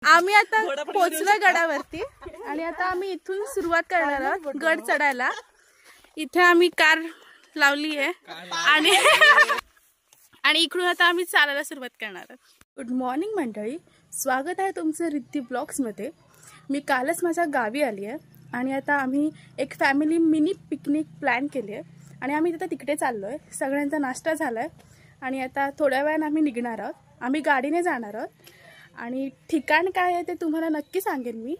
आम्ही आता पोहोचलो गडावरती आणि आता आम्ही इथून सुरुवात करणार आहोत गड चढायला। इथे आम्ही कार लावली आहे आणि इकडून आता आम्ही चालायला सुरुवात करणार आहोत। गुड मॉर्निंग मंडळी, स्वागत आहे तुमचं रिद्धी ब्लॉग्समध्ये। मी कालच माझ्या गावी आली आहे आणि आता आम्ही एक फॅमिली मिनी पिकनिक प्लॅन केली आहे आणि आम्ही आता तिकडे चाललो आहे। सगळ्यांचा नाश्ता झाला आहे आणि आता थोड्या वेळाने आम्ही निघणार आहोत। आम्ही गाडीने जाणार आहोत आणि ठिकाण काय आहे ते तुम्हाला नक्की सांगेन मी।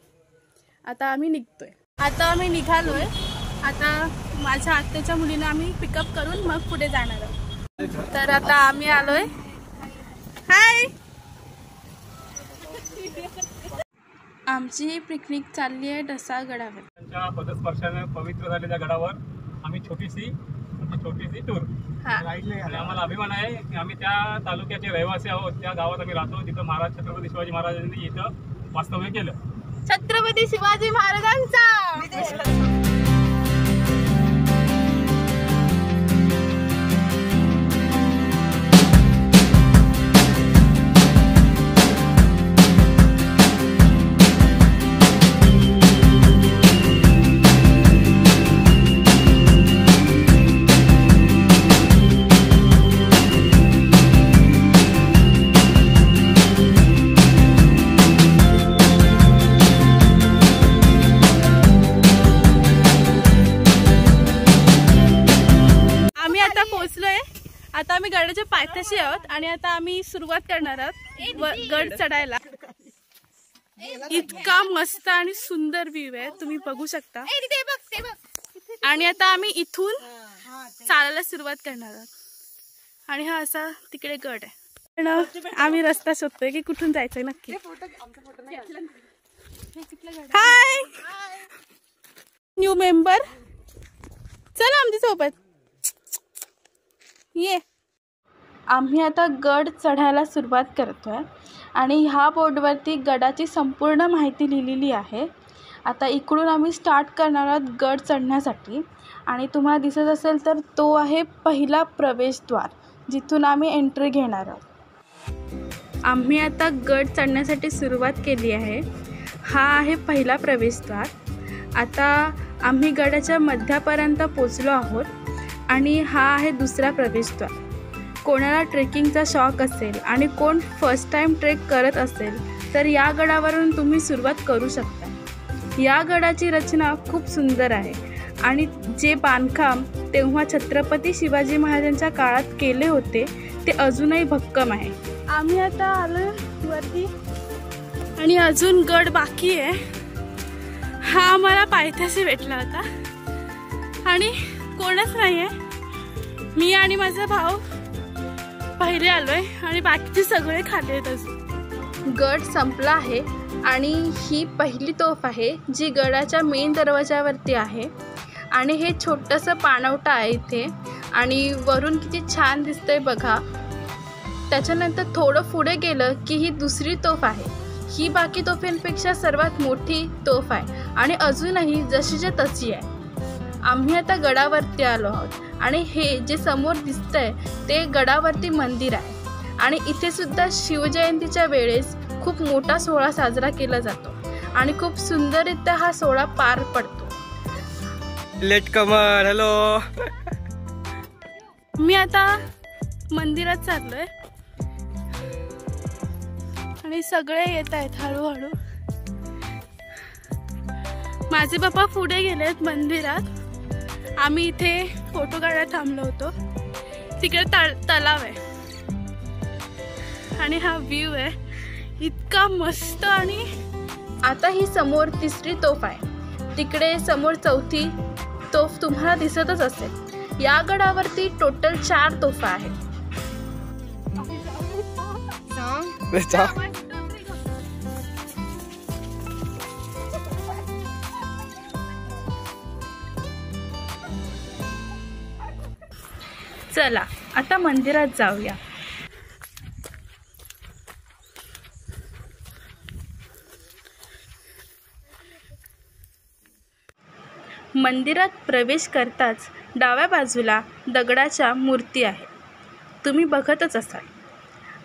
आता आम्ही निघतोय, आता आम्ही निघालोय। आता माझ्या आत्याच्या मुलीने आम्ही पिकअप करून मग पुढे जाणार आहोत। तर आता आम्ही आलोय। हाय, आमची पिकनिक चालली आहे ढसागडावर। त्यांच्या पदस्पर्शाने पवित्र झालेल्या गडावर आम्ही छोटीशी टूर आणि आम्हाला अभिमान आहे की आम्ही त्या तालुक्याचे रहिवासी आहोत। त्या गावात आम्ही राहतो जिथं महाराज छत्रपती शिवाजी महाराजांनी इथं वास्तव्य केलं। छत्रपती शिवाजी महाराजांचा। आता आम्ही गडाच्या पायथ्याशी आहोत आणि आता आम्ही सुरुवात करणार आहोत गड चढायला। इतका मस्त आणि सुंदर व्ह्यू आहे, तुम्ही बघू शकता। आणि आता आम्ही इथून चालायला सुरुवात करणार आहोत आणि हा असा तिकडे गड आहे। आम्ही रस्ता शोधतोय की कुठून जायचंय नक्की। हाय न्यू मेंबर, चला आमच्या सोबत ये। आम्ही आता गड चढायला सुरुवात करतोय आणि ह्या बोर्डवरती गडाची संपूर्ण माहिती लिहिलेली आहे। आता इकडून आम्ही स्टार्ट करणार आहोत गड चढण्यासाठी आणि तुम्हाला दिसत असेल तर तो आहे पहिला प्रवेशद्वार, जिथून आम्ही एंट्री घेणार आहोत। आम्ही आता गड चढण्यासाठी सुरुवात केली आहे। हा आहे पहिला प्रवेशद्वार। आता आम्ही गडाच्या मध्यापर्यंत पोचलो आहोत आणि हा आहे दुसरा प्रवेशद्वार। कोणाला ट्रेकिंगचा शौक असेल आणि कोण फर्स्ट टाइम ट्रेक करत असेल तर या गडावरून तुम्ही सुरुवात करू शकता। या गडाची रचना खूप सुंदर आहे आणि जे बांधकाम तेव्हा छत्रपती शिवाजी महाराजांच्या काळात केले होते ते अजूनही भक्कम आहे। आम्ही आता आलो वरती आणि अजून गड बाकी आहे। हा आम्हाला पायथ्याशी भेटला होता आणि कोणच नाही आहे। मी आणि माझा भाऊ पहिले आलोय आणि बाकीचे सगळे खाली आहेत अजून। गड संपला आहे आणि ही पहिली तोफ आहे जी गडाच्या मेन दरवाजावरती आहे आणि हे छोटंसं पाणवठा आहे इथे आणि वरून किती छान दिसतंय बघा। त्याच्यानंतर थोडं पुढे गेलं की ही दुसरी तोफ आहे। ही बाकी तोफांपेक्षा सर्वात मोठी तोफ आहे आणि अजूनही जशीच्या तशी आहे। आम्ही आता गडावरती आलो आहोत आणि हे जे समोर दिसतंय ते गडावरती मंदिर आहे आणि इथे सुद्धा शिवजयंतीच्या वेळेस खूप मोठा सोहळा साजरा केला जातो आणि खूप सुंदररित्या हा सोहळा पार पडतो। लेट कमर हॅलो। मी आता मंदिरात चाललोय आणि सगळे येत आहेत हळूहळू। माझे पप्पा पुढे गेलेत मंदिरात। आम्ही इथे फोटो काढायला थांबलो होतो। तिकडे तलाव आहे आणि हा व्ह्यू आहे इतका मस्त। आणि आता ही समोर तिसरी तोफ आहे, तिकडे समोर चौथी तोफ तुम्हाला दिसतच असेल। या गडावरती टोटल 4 तोफा आहेत। चला आता मंदिरात जाऊया। मंदिरात प्रवेश करताच डाव्या बाजूला दगडाच्या मूर्ती आहे, तुम्ही बघतच असाल।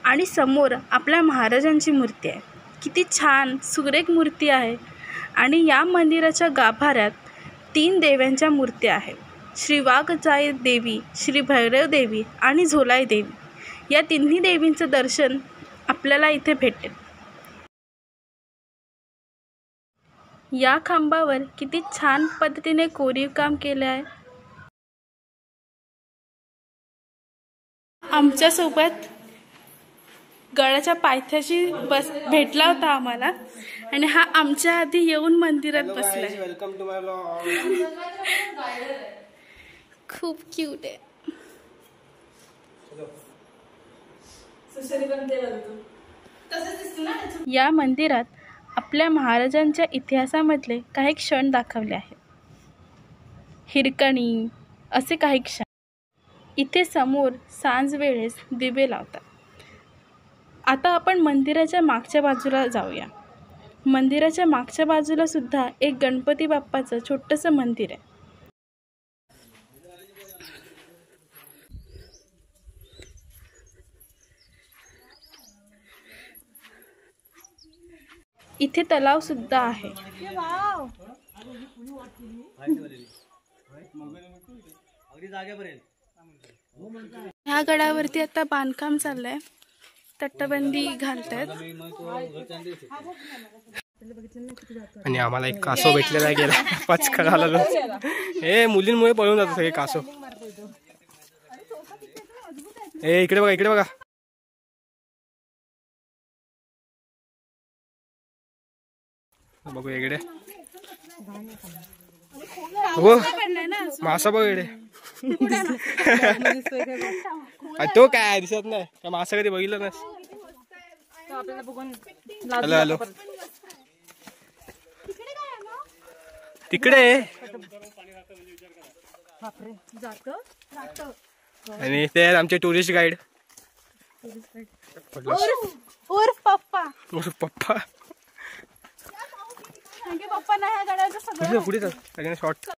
आणि समोर आपल्या महाराजांची मूर्ती आहे। किती छान सुरेख मूर्ती आहे. आणि या मंदिराच्या गाभाऱ्यात 3 देव्यांच्या मूर्त्या आहेत. श्री वाघजाई देवी, श्री भैरव देवी आणि झोलाई देवी. या तिन्ही देवींचं दर्शन आपल्याला इथे भेटेल. या खांबावर किती छान पद्धतीने कोरीव काम केले आहे. आमच्यासोबत गडाच्या पायथ्याशी भेटला होता आम्हाला आणि हा आमच्या आधी येऊन मंदिरात बसलाय. Welcome to my blog. खूप क्यूट आहे. या मंदिरात आपल्या महाराजांच्या इतिहासामधले काही क्षण दाखवले आहेत. हिरकणी असे काही क्षण. इथे समोर सांज वेळेस दिवे लावतात. आता आपण मंदिराच्या मागच्या बाजूला जाऊया. मंदिराच्या मागच्या बाजूला सुद्धा एक गणपती बाप्पाचं छोटंसं मंदिर आहे. इथे तलाव सुद्धा आहे. ह्या गडावरती आता बांधकाम चाललंय. तटबंदी घालतात. आणि आम्हाला एक कासव भेटलेला आहे. गेला पचका झाला. हे मुलींमुळे पळून जातो हे कासव. ए इकडे बघा, इकडे बघा. बघू इकडे. हो मासा बघ इकडे. तो काय दिसत नाही त्या मासा कधी बघितलं नाही. हॅलो हॅलो तिकडे. आणि ते आमचे टुरिस्ट गाईड उर्फ पप्पा. पप्पा पप्पा नाही ह्या गडाचं सगळं पुढे चल शॉर्ट.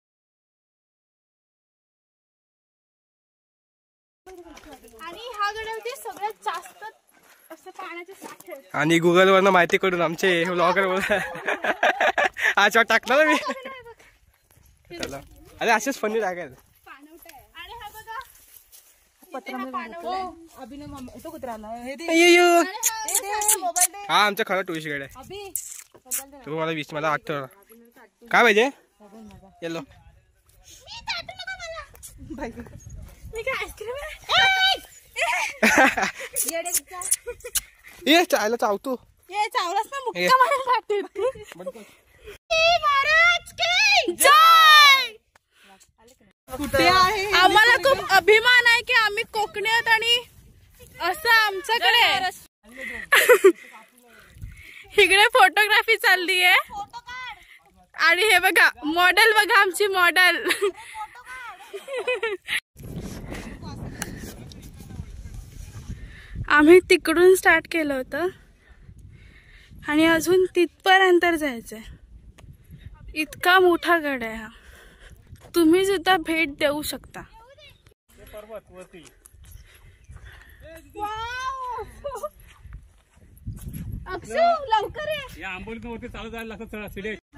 आणि ह्या गडावरती सगळ्यात जास्त असं पाण्याचे साठे. आणि गुगल वरनं माहिती करून आमचे ब्लॉगर बोला हा शॉर्ट टाकला ना मी. अरे असेच फनी टाकायचं. आणि हा बघा हा आमचा खरा टुरिस्ट गाईड आहे. तू मला आठवलं काय पाहिजे. येलो ये चायला चावतो. चावलास ना मुक्का. आम्हाला खूप अभिमान आहे की आम्ही कोकणी आहोत आणि असं आमच्याकडे इकडे फोटोग्राफी चालली आहे. आणि हे बघा मॉडेल बघा आमची मॉडेल. आम्ही तिकडून स्टार्ट केलं होतं आणि अजून तिथपर्यंत जायचंय. इतका मोठा गड आहे हा. तुम्ही सुद्धा भेट देऊ शकता.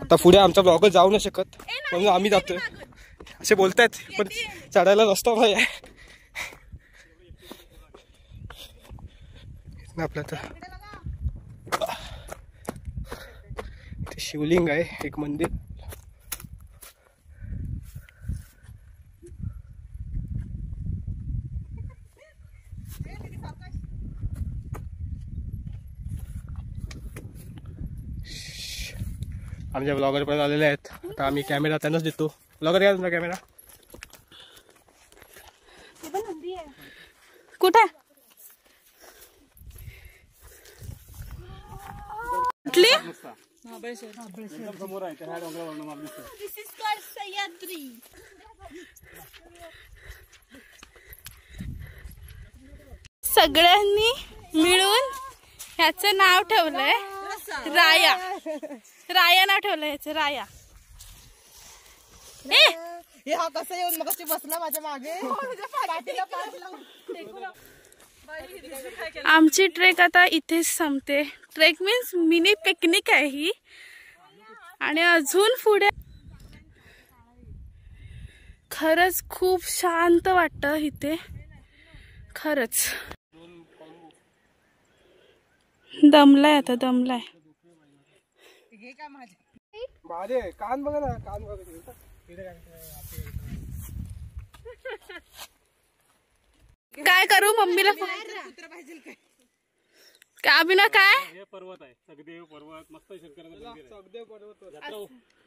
आता पुढे आमचा ब्लॉगर जाऊ नाही शकत म्हणून आम्ही जातोय असे बोलतायत. पण चढायला रस्ता नाही आहे आपल्या. तर शिवलिंग आहे एक मंदिर. आमच्या ब्लॉगर पण आलेले आहेत. आता आम्ही कॅमेरा त्यांनाच देतो. ब्लॉगर घ्या तुमचा कॅमेरा. कुठे सगळ्यांनी मिळून ह्याचं नाव ठेवलंय राया. राया नाव ठेवलंय ह्याचं राया. हा कसं येऊन मग बसला माझ्या मागे. आमची ट्रेक आता इथेच संपते. ट्रेक मीन्स मिनी पिकनिक आहे ही. आणि अजून पुढे खरंच खूप शांत वाटतं इथे. खरंच दमलाय आता, दमलाय. कान बघा ना, कान बघा. काय करू मम्मीला का बिना काय. हे पर्वत आहे, सगदेव पर्वत. मस्त शंकराचा मंदिर आहे. सगदेव पर्वत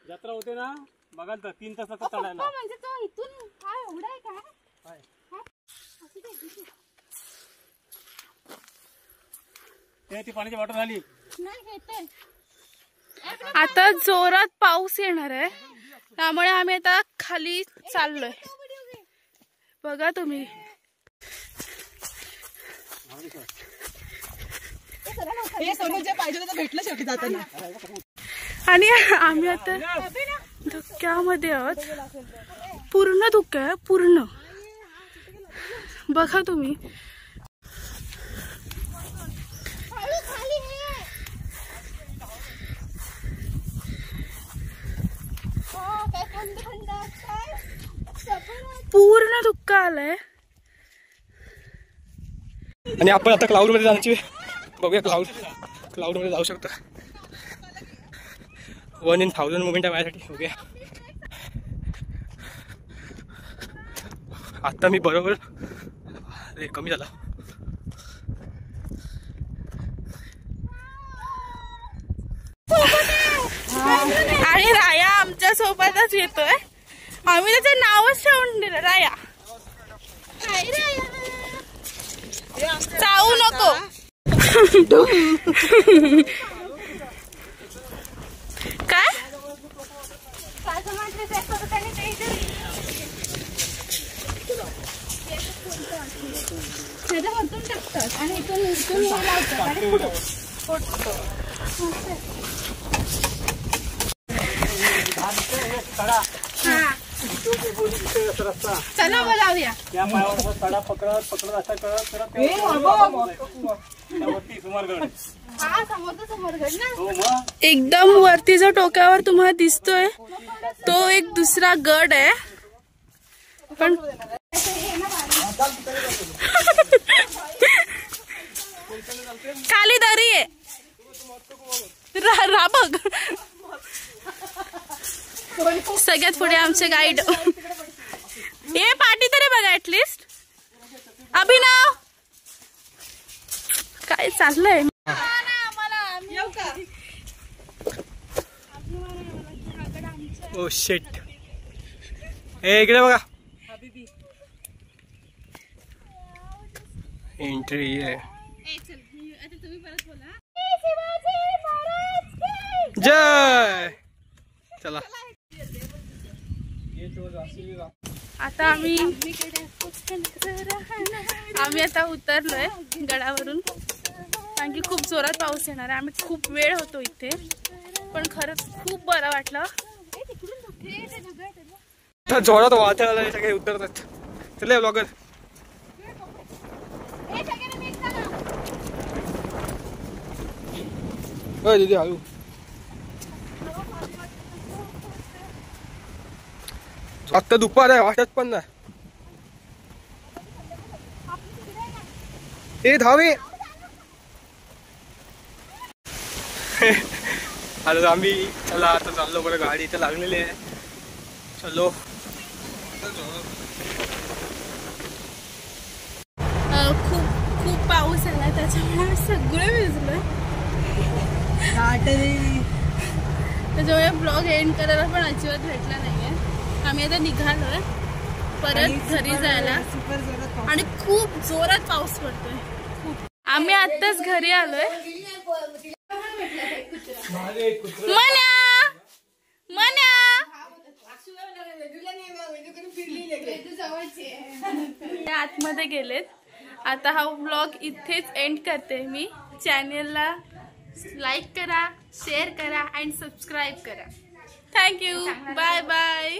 जत्रा होते ना, बघाल तर 3 तासाचा चढायला. म्हणजे तो इथून काय एवढा आहे काय. ते ती पाण्याची बॉटल झाली. आता जोरात पाऊस येणार आहे, त्यामुळे आम्ही आता खाली चाललोय. बघा तुम्ही. आणि आम्ही आता धुक्यामध्ये आहोत. पूर्ण धुक्या आहे, पूर्ण. बघा तुम्ही. पूर्ण धुक्का आलाय. आणि आपण आता क्लाउड मध्ये जाण्याची बघूया. क्लाउड मध्ये जाऊ शकतो. 1 in 1000 मोमेंट आहे माझ्यासाठी. बघूया. आता मी बरोबर कमी झाला. आणि राया आमच्या सोबतच येतोय. आम्ही त्याचं नावच ठेवून दिलं राया. चावू नको. काय टाकतात आणि इथून चला मग जाऊया. त्या पायावर कडा पकडत असा करत सुमारगड. एकदम वरतीच्या टोकावर तुम्हाला दिसतोय तो एक दुसरा गड आहे. पण खाली दरी आहे. बघ सगळ्यात पुढे आमचे गाईड. हे पाठी तरी बघा ऍटलिस्ट. अभिनव काय चाललंय. Oh shit. ए इकडे बघा. एंट्री आहे. जय. चला आता आम्ही आता उतरलोय गडावरून, कारण की खूप जोरात पाऊस येणार आहे. आम्ही खूप वेळ होतो इथे, पण खरंच खूप बरं वाटलं. जोरात वाटायला सगळे उतरतात. चला ब्लॉगर. दीदी हळू. आता दुपार आहे, वाटत पण नाही. ए धावे. आता आम्ही चला आता चाललो. बरं गाडी इथे लागलेली आहे. चलो. खूप पाऊस आला त्याच्यामुळे सगळे भिजलोय. त्याच्यामुळे ब्लॉग एंड करायला पण अजिबात भेटला नाहीये. आम्ही आता निघालोय परत घरी जायला आणि खूप जोरात पाऊस पडतोय. आम्ही आत्ताच घरी आलोय. आतमध्ये गेलेत. आता हा ब्लॉग इथेच एंड करते मी. चॅनलला लाईक करा, शेअर करा आणि सबस्क्राईब करा. थँक्यू. Bye bye.